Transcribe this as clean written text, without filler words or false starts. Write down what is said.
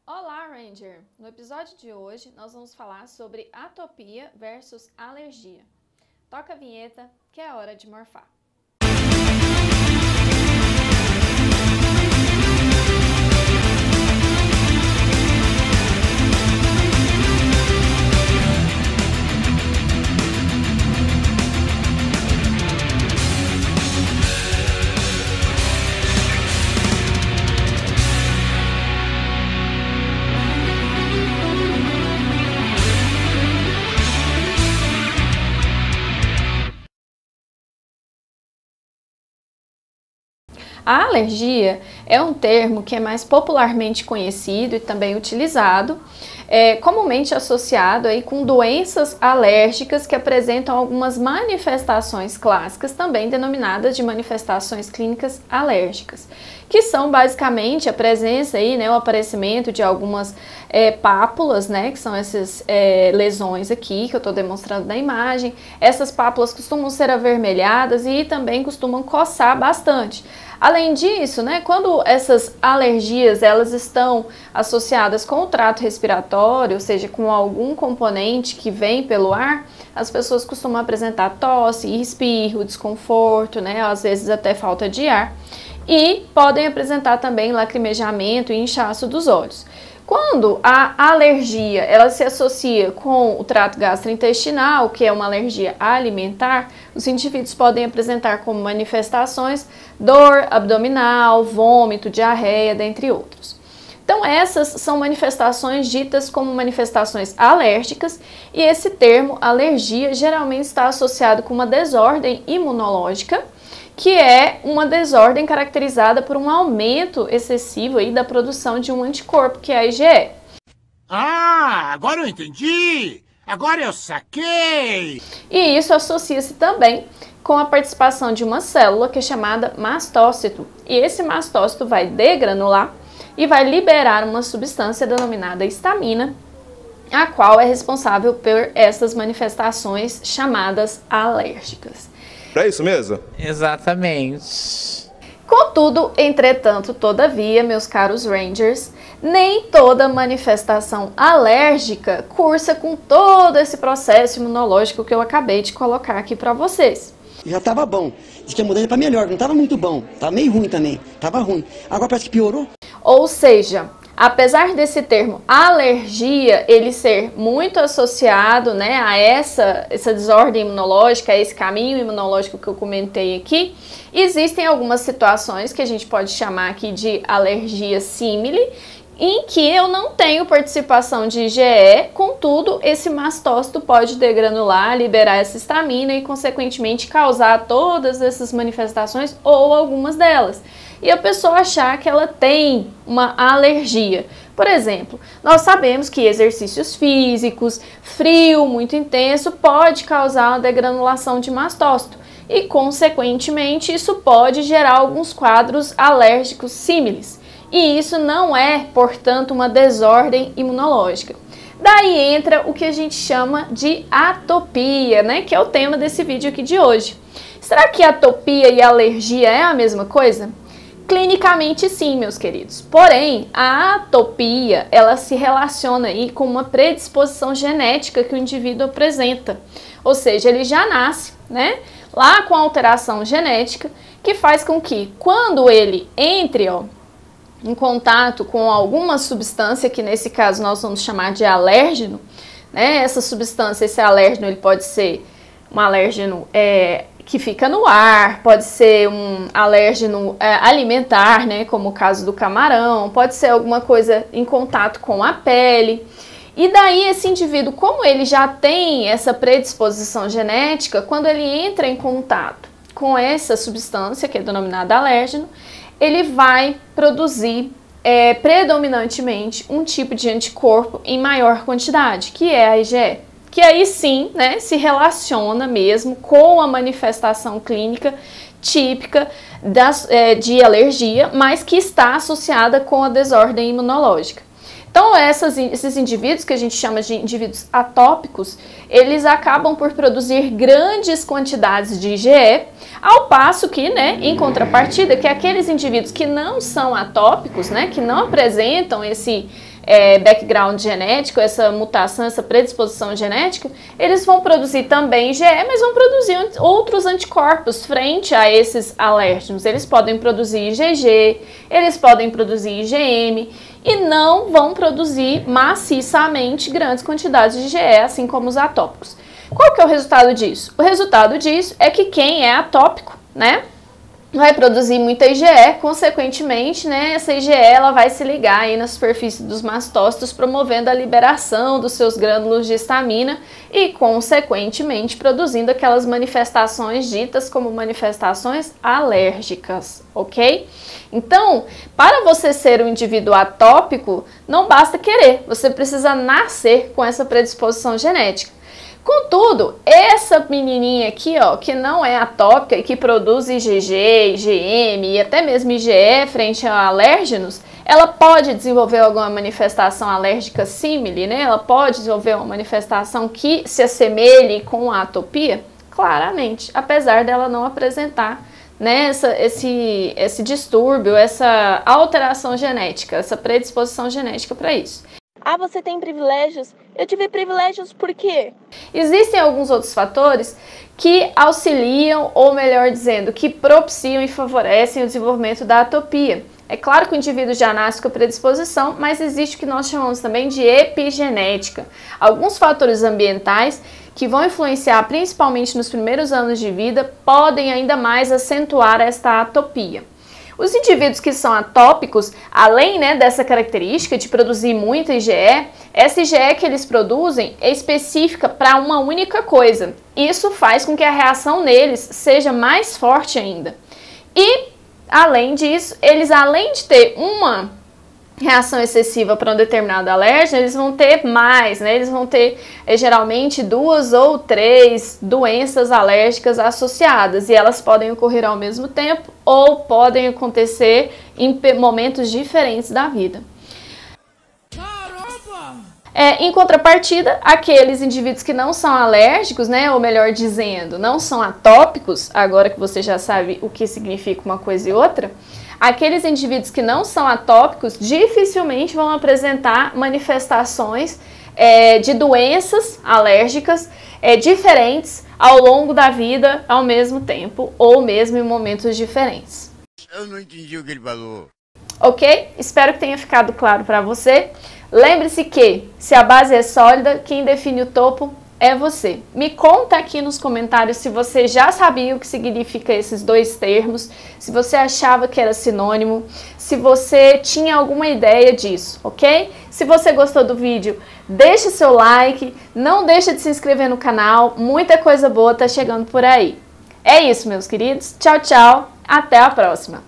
Olá, Ranger! No episódio de hoje, nós vamos falar sobre atopia versus alergia. Toca a vinheta, que é hora de morfar. A alergia é um termo que é mais popularmente conhecido e também utilizado, comumente associado aí com doenças alérgicas que apresentam algumas manifestações clássicas, também denominadas de manifestações clínicas alérgicas, que são basicamente a presença aí, o aparecimento de algumas pápulas, que são essas lesões aqui que eu estou demonstrando na imagem. Essas pápulas costumam ser avermelhadas e também costumam coçar bastante. Além disso, quando essas alergias elas estão associadas com o trato respiratório, ou seja, com algum componente que vem pelo ar, as pessoas costumam apresentar tosse, espirro, desconforto, às vezes até falta de ar, e podem apresentar também lacrimejamento e inchaço dos olhos. Quando a alergia ela se associa com o trato gastrointestinal, que é uma alergia alimentar, os indivíduos podem apresentar como manifestações dor abdominal, vômito, diarreia, dentre outros. Então essas são manifestações ditas como manifestações alérgicas e esse termo alergia geralmente está associado com uma desordem imunológica, que é uma desordem caracterizada por um aumento excessivo aí da produção de um anticorpo, que é a IgE. Ah, agora eu entendi! Agora eu saquei! E isso associa-se também com a participação de uma célula que é chamada mastócito. E esse mastócito vai degranular e vai liberar uma substância denominada histamina, a qual é responsável por essas manifestações chamadas alérgicas. É isso mesmo? Exatamente. Contudo, entretanto, todavia, meus caros Rangers, nem toda manifestação alérgica cursa com todo esse processo imunológico que eu acabei de colocar aqui para vocês. Já estava bom. Diz que a mudança para melhor, não estava muito bom. Estava meio ruim também. Estava ruim. Agora parece que piorou. Ou seja, apesar desse termo alergia, ele ser muito associado a essa desordem imunológica, a esse caminho imunológico que eu comentei aqui, existem algumas situações que a gente pode chamar aqui de alergia símile, em que eu não tenho participação de IgE, contudo, esse mastócito pode degranular, liberar essa histamina e, consequentemente, causar todas essas manifestações ou algumas delas. E a pessoa achar que ela tem uma alergia. Por exemplo, nós sabemos que exercícios físicos, frio muito intenso, pode causar uma degranulação de mastócito. E, consequentemente, isso pode gerar alguns quadros alérgicos símiles. E isso não é, portanto, uma desordem imunológica. Daí entra o que a gente chama de atopia, que é o tema desse vídeo aqui de hoje. Será que atopia e alergia é a mesma coisa? Clinicamente sim, meus queridos. Porém, a atopia, ela se relaciona aí com uma predisposição genética que o indivíduo apresenta. Ou seja, ele já nasce, lá com alteração genética, que faz com que quando ele entre, em contato com alguma substância, que nesse caso nós vamos chamar de alérgeno, essa substância, esse alérgeno, ele pode ser um alérgeno que fica no ar, pode ser um alérgeno alimentar, como o caso do camarão, pode ser alguma coisa em contato com a pele. E daí esse indivíduo, como ele já tem essa predisposição genética, quando ele entra em contato com essa substância, que é denominada alérgeno, ele vai produzir predominantemente um tipo de anticorpo em maior quantidade, que é a IgE. Que aí sim, se relaciona mesmo com a manifestação clínica típica de alergia, mas que está associada com a desordem imunológica. Então, esses indivíduos, que a gente chama de indivíduos atópicos, eles acabam por produzir grandes quantidades de IgE, ao passo que, em contrapartida, que aqueles indivíduos que não são atópicos, que não apresentam background genético, essa mutação, essa predisposição genética, eles vão produzir também IgE, mas vão produzir outros anticorpos frente a esses alérgenos. Eles podem produzir IgG, eles podem produzir IgM e não vão produzir maciçamente grandes quantidades de IgE, assim como os atópicos. Qual que é o resultado disso? O resultado disso é que quem é atópico, né, vai produzir muita IgE, consequentemente, né, essa IgE ela vai se ligar aí na superfície dos mastócitos, promovendo a liberação dos seus grânulos de histamina e, consequentemente, produzindo aquelas manifestações ditas como manifestações alérgicas, ok? Então, para você ser um indivíduo atópico, não basta querer, você precisa nascer com essa predisposição genética. Contudo, essa menininha aqui, ó, que não é atópica e que produz IgG, IgM e até mesmo IgE frente a alérgenos, ela pode desenvolver alguma manifestação alérgica símile, né? Ela pode desenvolver uma manifestação que se assemelhe com a atopia? Claramente, apesar dela não apresentar, né, esse distúrbio, essa alteração genética, essa predisposição genética para isso. Ah, você tem privilégios? Eu tive privilégios por quê? Existem alguns outros fatores que auxiliam, ou melhor dizendo, que propiciam e favorecem o desenvolvimento da atopia. É claro que o indivíduo já nasce com predisposição, mas existe o que nós chamamos também de epigenética. Alguns fatores ambientais que vão influenciar principalmente nos primeiros anos de vida podem ainda mais acentuar esta atopia. Os indivíduos que são atópicos, além, né, dessa característica de produzir muita IgE, essa IgE que eles produzem é específica para uma única coisa. Isso faz com que a reação neles seja mais forte ainda. E, além disso, eles, além de ter uma reação excessiva para um determinado alérgeno, eles vão ter mais, né? Eles vão ter geralmente 2 ou 3 doenças alérgicas associadas e elas podem ocorrer ao mesmo tempo ou podem acontecer em momentos diferentes da vida. Em contrapartida, aqueles indivíduos que não são alérgicos, né, ou melhor dizendo, não são atópicos, agora que você já sabe o que significa uma coisa e outra, aqueles indivíduos que não são atópicos dificilmente vão apresentar manifestações de doenças alérgicas diferentes ao longo da vida ao mesmo tempo ou mesmo em momentos diferentes. Eu não entendi o que ele falou. Ok? Espero que tenha ficado claro para você. Lembre-se que, se a base é sólida, quem define o topo é você. Me conta aqui nos comentários se você já sabia o que significa esses dois termos, se você achava que era sinônimo, se você tinha alguma ideia disso, ok? Se você gostou do vídeo, deixa seu like, não deixa de se inscrever no canal, muita coisa boa tá chegando por aí. É isso, meus queridos. Tchau, tchau. Até a próxima.